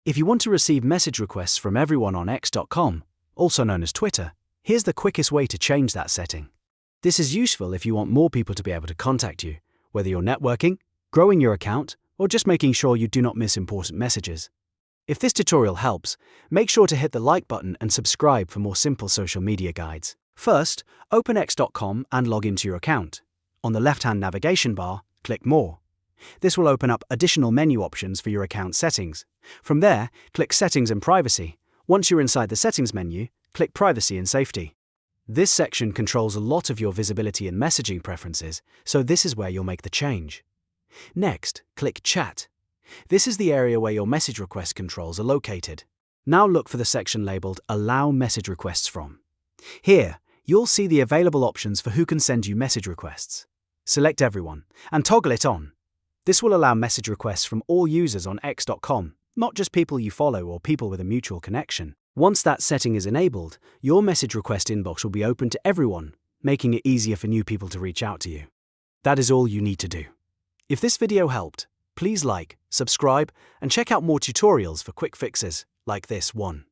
If you want to receive message requests from everyone on X.com, also known as Twitter, here's the quickest way to change that setting. This is useful if you want more people to be able to contact you, whether you're networking, growing your account, or just making sure you do not miss important messages. If this tutorial helps, make sure to hit the like button and subscribe for more simple social media guides. First, open X.com and log into your account. On the left-hand navigation bar, click More. This will open up additional menu options for your account settings. From there, click Settings and Privacy. Once you're inside the Settings menu, click Privacy and Safety. This section controls a lot of your visibility and messaging preferences, so this is where you'll make the change. Next, click Chat. This is the area where your message request controls are located. Now look for the section labeled Allow Message Requests From. Here, you'll see the available options for who can send you message requests. Select Everyone and toggle it on. This will allow message requests from all users on X.com, not just people you follow or people with a mutual connection. Once that setting is enabled, your message request inbox will be open to everyone, making it easier for new people to reach out to you. That is all you need to do. If this video helped, please like, subscribe, and check out more tutorials for quick fixes like this one.